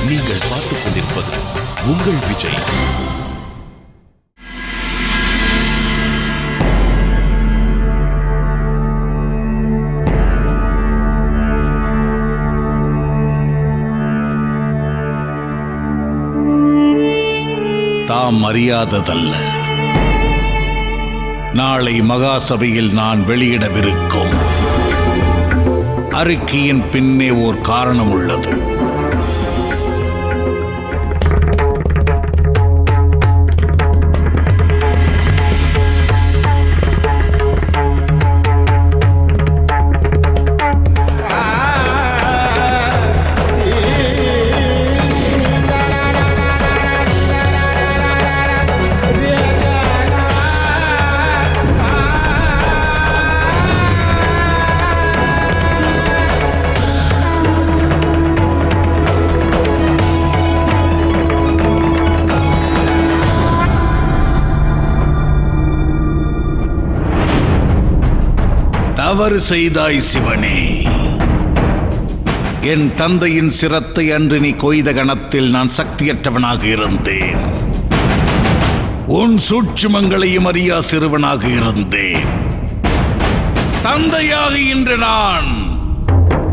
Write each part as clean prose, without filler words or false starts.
நீங்கள் பார்த்துக் கொண்டிருப்பது உங்கள் விஜய். தாம் அறியாததல்ல, நாளை மகாசபையில் நான் வெளியிடவிருக்கும் அறிக்கையின் பின்னே ஓர் காரணம் உள்ளது. தவறு செய்தாய் சிவனே. என் தந்தையின் சிரத்தை அன்று நீ கொய்த கணத்தில் நான் சக்தியற்றவனாக இருந்தேன். உன் சூட்சுமங்களையும் அறியா சிறுவனாக இருந்தேன். தந்தையாக இன்று நான்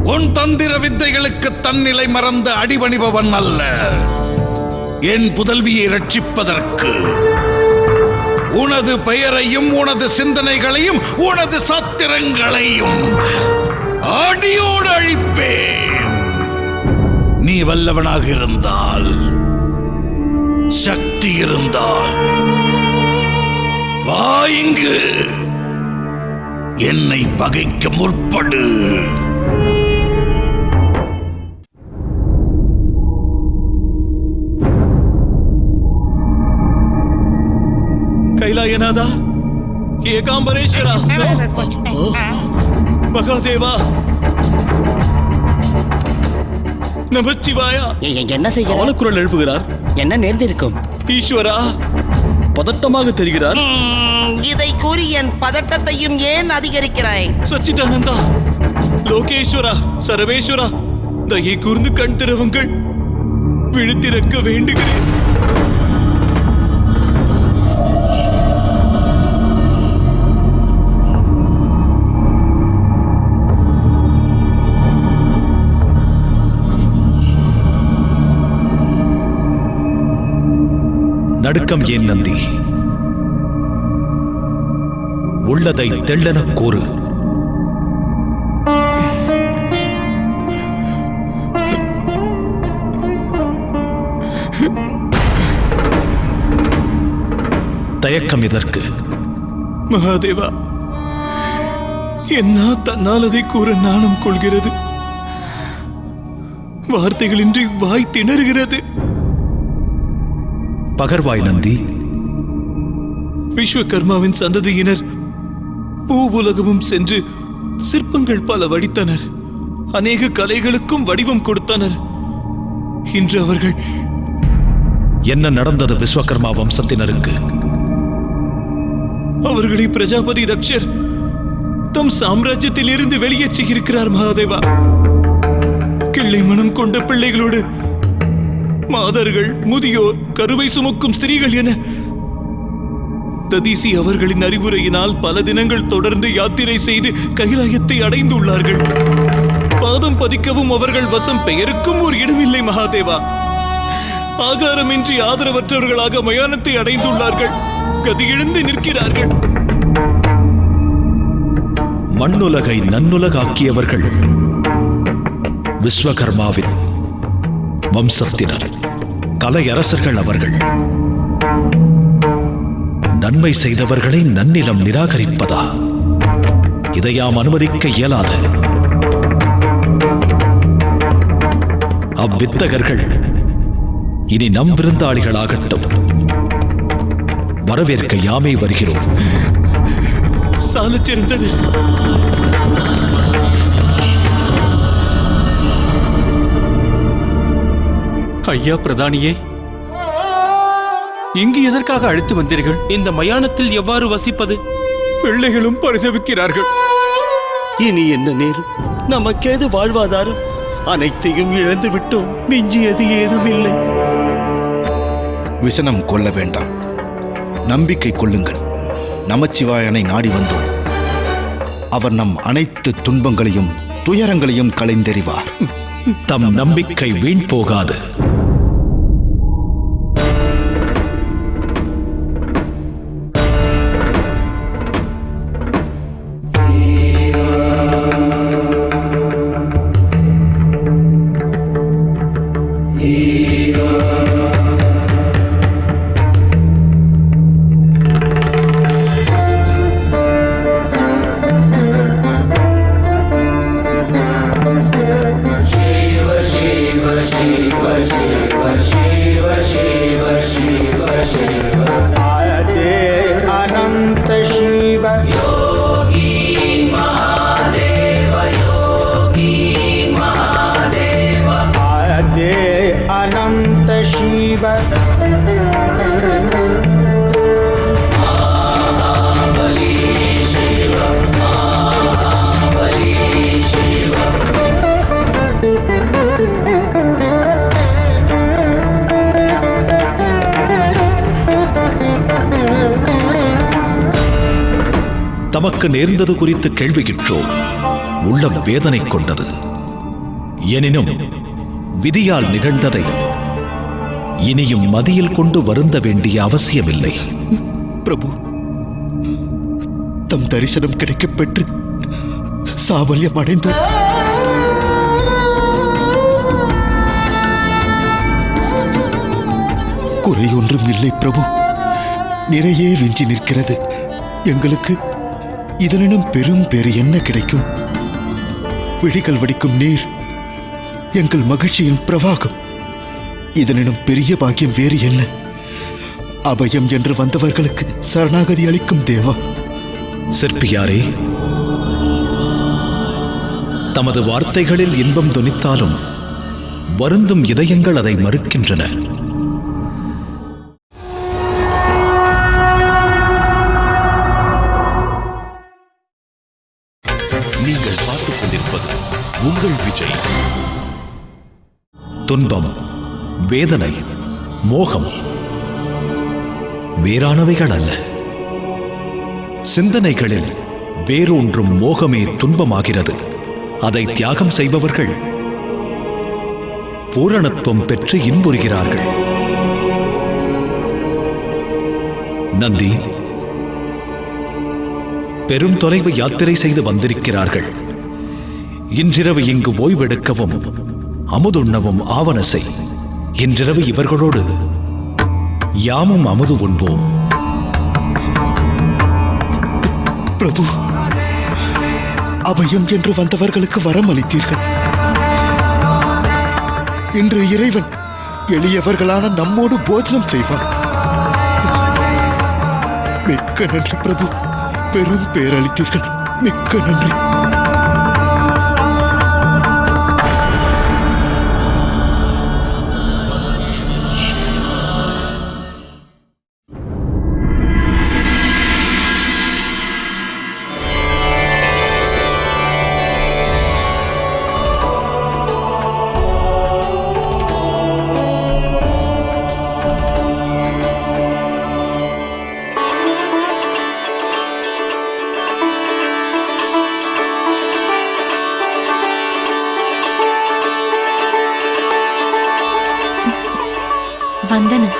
உன் தந்திர வித்தைகளுக்கு தன்னிலை மறந்த அடிபணிபவன் அல்ல. என் புதல்வியை ரட்சிப்பதற்கு உனது பெயரையும் உனது சிந்தனைகளையும் உனது சாத்திரங்களையும் அடியோடு அழிப்பேன். நீ வல்லவனாக இருந்தால், சக்தி இருந்தால் வா இங்கு, என்னை பகைக்க முற்படு. கைலாயநாதா, ஏகாம்பரேஸ்வரா, மகாதேவா, நமச்சிவாயா. என்ன செய்ய அவலக்குரல் எழுப்புகிறார். என்ன நேர்ந்திருக்கும்? ஈஸ்வரா, பதட்டமாக தெரிகிறார். இதை கூறி என் பதட்டத்தையும் ஏன் அதிகரிக்கிறாய்? சச்சிதானந்தா, லோகேஸ்வரா, சரவேஸ்வரா, தயை கூர்ந்து கண் திறவுங்கள். விழித்திறக்க வேண்டுகிறேன். நடுக்கம் ஏன் நந்தி? உள்ளதை தெள்ளெனக் கூறு. தயக்கம் எதற்கு? மகாதேவா, என்ன தன்னால் அதை கூற நாணம் கொள்கிறது. வார்த்தைகளின்றி வாய் திணறுகிறது. பகர்வாய் நந்தி. விஸ்வகர்மாவின் சந்ததியினர் பூவுலகமும் சென்று சிற்பங்கள் பல வடித்தனர். அநேக கலைகளுக்கும் வடிவம் கொடுத்தனர். இன்று அவர்கள் என்ன நடந்தது விஸ்வகர்மா வம்சத்தினருக்கு? அவர்களை பிரஜாபதி தக்ஷர் தம் சாம்ராஜ்யத்தில் இருந்து வெளியேற்றி இருக்கிறார். மகாதேவா, கிள்ளை மனம் கொண்ட பிள்ளைகளோடு மாதர்கள், முதியோர், கருவை சுமக்கும் ஸ்திரீகள் என ததீசி அவர்களின் அறிவுரையினால் பல தினங்கள் தொடர்ந்து யாத்திரை செய்து கைலாயத்தை அடைந்துள்ளார்கள். பாதம் பதிக்கவும் அவர்கள் வசம் பெயருக்கும் ஒரு இடமில்லை. மகாதேவா, ஆகாரமின்றி ஆதரவற்றவர்களாக மயானத்தை அடைந்துள்ளார்கள். கதியிழந்து நிற்கிறார்கள். மண்ணுலகை நன்னுலகாக்கியவர்கள் விஸ்வகர்மாவின் வம்சத்தினர், கலையரசர்கள். அவர்கள் நன்மை செய்தவர்களை நன்னிலம் நிராகரிப்பதா? இதையாம் அனுமதிக்க இயலாது. அவ்வித்தகர்கள் இனி நம் விருந்தாளிகளாகட்டும். வரவேற்க யாமே வருகிறோம். சாலச்சிறந்தது. ஐயா பிரதானியே, இங்கு எதற்காக அழைத்து வந்தீர்கள்? இந்த மயானத்தில் எவ்வாறு வசிப்பது? பிள்ளைகளும் பரிதவிக்கிறார்கள். இனி என்ன நேரும்? நமக்கேது வாழ்வாதாரம்? அனைத்தையும் இழந்து விட்டோம். மிஞ்சியது ஏதுமில்லை. விசனம் கொள்ள வேண்டாம், நம்பிக்கை கொள்ளுங்கள். நமச்சிவாயனை நாடி வந்தோம். அவர் நம் அனைத்து துன்பங்களையும் துயரங்களையும் களைந்தெறிவார். தம் நம்பிக்கை வீண் போகாது. தமக்கு நேர்ந்தது குறித்து கேள்வியிற்றோம். உள்ளம் வேதனை கொண்டது. எனினும் விதியால் நிகழ்ந்ததை இனியும் மதியில் கொண்டு வருந்த வேண்டிய அவசியமில்லை. பிரபு, தம் தரிசனம் கிடைக்கப் பெற்று சாவல்யம் அடைந்தோம். குறையொன்றும் இல்லை பிரபு, நிறைய விஞ்சி நிற்கிறது. எங்களுக்கு இதனினும் பெரும் பேறு என்ன கிடைக்கும்? விழிகள் வடிக்கும் நீர் எங்கள் மகிழ்ச்சியின் பிரவாகம். இதனினும் பெரிய பாக்கியம் வேறு என்ன? அபயம் என்று வந்தவர்களுக்கு சரணாகதி அளிக்கும் தேவா. சிற்பியாரே, தமது வார்த்தைகளில் இன்பம் தொனித்தாலும் வருந்தும் இதயங்கள் அதை மறுக்கின்றன. நீங்கள் பார்த்துக் கொண்டிருப்பது உங்கள் விஜய். துன்பம், வேதனை, மோகம் வேறானவைகள் அல்ல. சிந்தனைகளில் வேரூன்றும் மோகமே துன்பமாகிறது. அதை தியாகம் செய்பவர்கள் பூரணத்துவம் பெற்று இன்புறுகிறார்கள். நந்தி, பெரும் தொலைவு யாத்திரை செய்து வந்திருக்கிறார்கள். இன்றிரவு இங்கு ஓய்வெடுக்கவும் அமுதுண்ணவும் ஆவன செய். இன்றிரவு இவர்களோடு யாமும் அமுது உண்போம். பிரபு, அபயம் என்று வந்தவர்களுக்கு வரம் அளித்தீர்கள். இன்று இறைவன் எளியவர்களான நம்மோடு போஜனம் செய்வார். மிக்க நன்றி பிரபு, பெரும் பேரளித்தீர்கள். மிக்க நன்றி. வந்தனம்.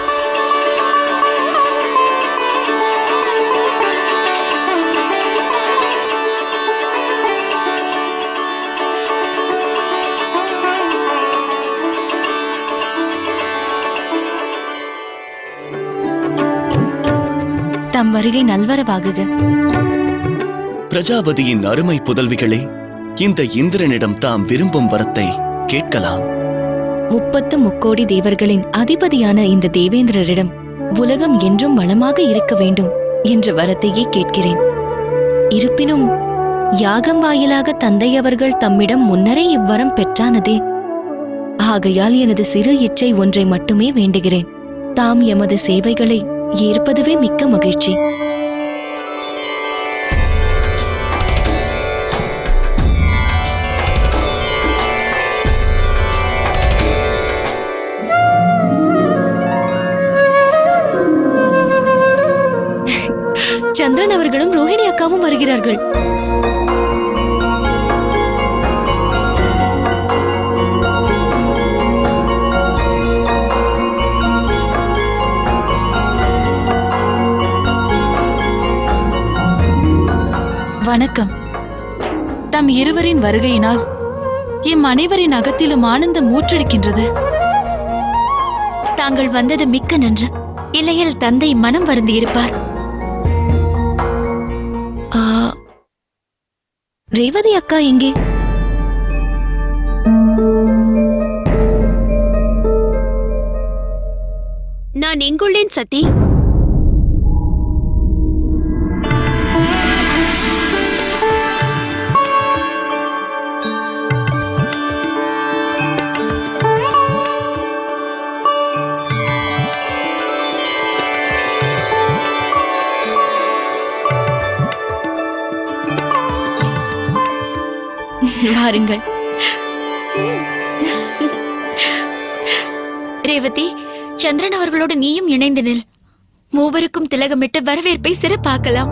தம் வருகை நல்வரவாகுக. பிரஜாபதியின் அருமை புதல்விகளே, இந்த இந்திரனிடம் தாம் விரும்பும் வரத்தை கேட்கலாம். 33 தேவர்களின் அதிபதியான இந்த தேவேந்திரரிடம் உலகம் என்றும் வளமாக இருக்க வேண்டும் என்ற வரத்தையே கேட்கிறேன். இருப்பினும் யாகம் வாயிலாக தந்தையவர்கள் தம்மிடம் முன்னரே இவ்வரம் பெற்றானதே. ஆகையால் எனது சிறு இச்சை ஒன்றை மட்டுமே வேண்டுகிறேன். தாம் எமது சேவைகளை ஏற்பதுவே மிக்க மகிழ்ச்சி. சந்திரன் அவர்களும் ரோஹிணி அக்காவும் வருகிறார்கள். வணக்கம். தம் இருவரின் வருகையினால் எம் அனைவரின் அகத்திலும் ஆனந்தம் ஊற்றெடுக்கின்றது. தாங்கள் வந்தது மிக்க நன்று. இல்லையில் தந்தை மனம் வருந்தி இருப்பார். ரேவதி அக்கா எங்கே? நான் எங்குள்ளேன் சதி. வாருங்கள். ரேவதி, சந்திரன் அவர்களோடு நீயும் இணைந்து நில். மூவருக்கும் திலகமிட்டு வரவேற்பை சிறப்பாக்கலாம்.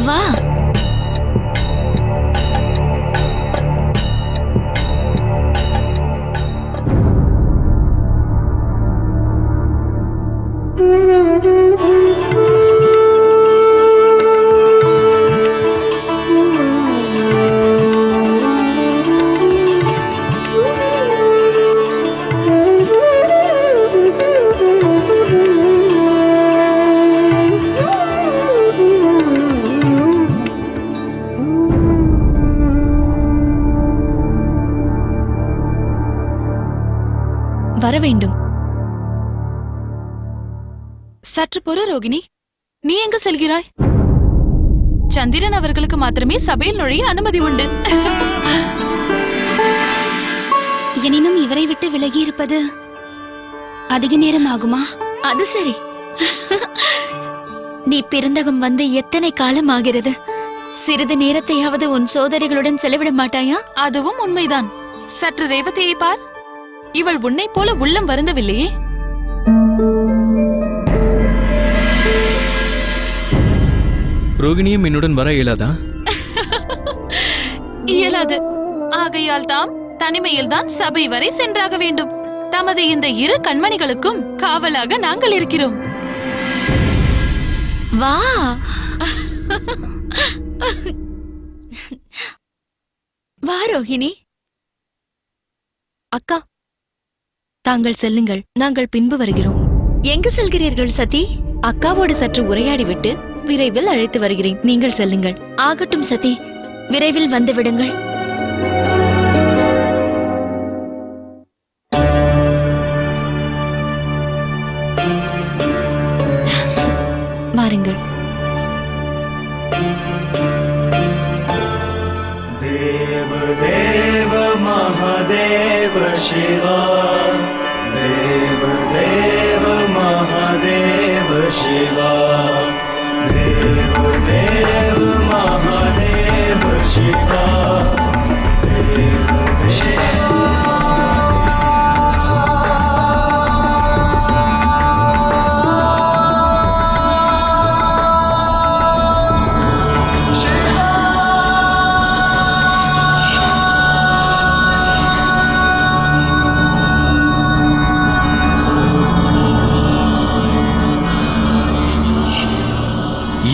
வா. வர வேண்டும். சற்று பொறு ரோகிணி, நீ எங்க செல்கிறாய்? சந்திரன் அவர்களுக்கு மாத்திரமே சபையில் நுழைய அனுமதி உண்டு. எனினும் இவரை விட்டு விலகி இருப்பது அதிக நேரம் ஆகுமா? அது சரி. நீ பெருந்தகம் வந்து எத்தனை காலம் ஆகிறது? சிறிது நேரத்தையாவது உன் சோதரிகளுடன் செலவிட மாட்டாயா? அதுவும் உண்மைதான். சற்று ரேவதியை பார். இவள் உன்னை போல உள்ளம் வருந்தவில்லையே. ரோகிணியும் என்னுடன் வர இயலாதா? இயலாது. ஆகையால் தாம் தனிமையில்தான் சபை வரை சென்றாக வேண்டும். தமது இந்த இரு கண்மணிகளுக்கும் காவலாக நாங்கள் இருக்கிறோம். வா. வா ரோஹிணி. அக்கா, தாங்கள் செல்லுங்கள், நாங்கள் பின்பு வருகிறோம். எங்கு செல்கிறீர்கள் சதி? அக்காவோடு சற்று உரையாடிவிட்டு விரைவில் அழைத்து வருகிறேன். நீங்கள் செல்லுங்கள். ஆகட்டும் சதி, விரைவில் வந்து விடுங்கள். வாருங்கள். देव देव महादेव शिवा, देव देव महादेव शिवा, देव देव महादेव शिवा, देव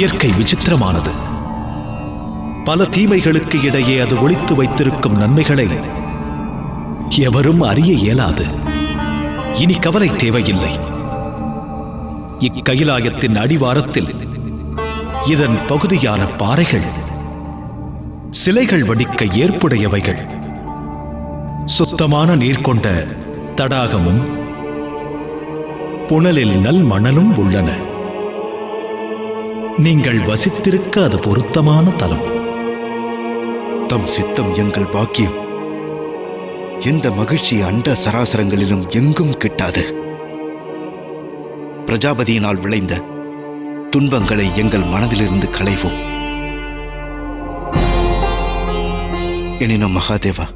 இயற்கை விசித்திரமானது. பல தீமைகளுக்கு இடையே அது ஒளித்து வைத்திருக்கும் நன்மைகளை எவரும் அறிய இயலாது. இனி கவலை தேவையில்லை. இக்கைலாயத்தின் அடிவாரத்தில் இதன் பகுதியான பாறைகள் சிலைகள் வடிக்க ஏற்புடையவைகள். சுத்தமான நீர் கொண்ட தடாகமும் புனலில் நல் மணலும் உள்ளன. நீங்கள் வசித்திருக்க அது பொருத்தமான தலம். தம் சித்தம் எங்கள் பாக்கியம். எந்த மகிழ்ச்சி அண்ட சராசரங்களிலும் எங்கும் கிட்டாது. பிரஜாபதியினால் விளைந்த துன்பங்களை எங்கள் மனதிலிருந்து களைவோம். எனினும் மகாதேவா,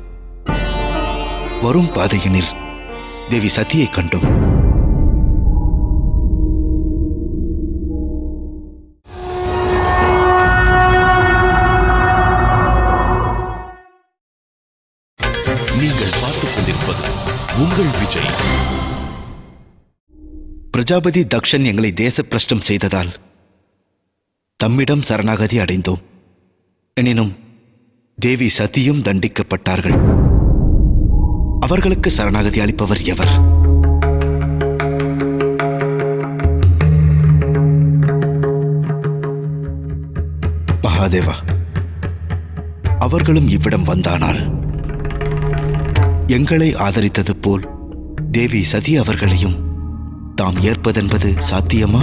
வரும் பாதையினில் தேவி சதியை கண்டோம். உங்கள் விஜய். பிரஜாபதி தக்ஷன் எங்களை தேச பிரஷ்டம் செய்ததால் தம்மிடம் சரணாகதி அடைந்தோம். எனினும் தேவி சதியும் தண்டிக்கப்பட்டார்கள். அவர்களுக்கு சரணாகதி அளிப்பவர் எவர்? மகாதேவா, அவர்களும் இவ்விடம் வந்தானால் எங்களை ஆதரித்தது போல் தேவி சதி அவர்களையும் தாம் ஏற்பதென்பது சாத்தியமா?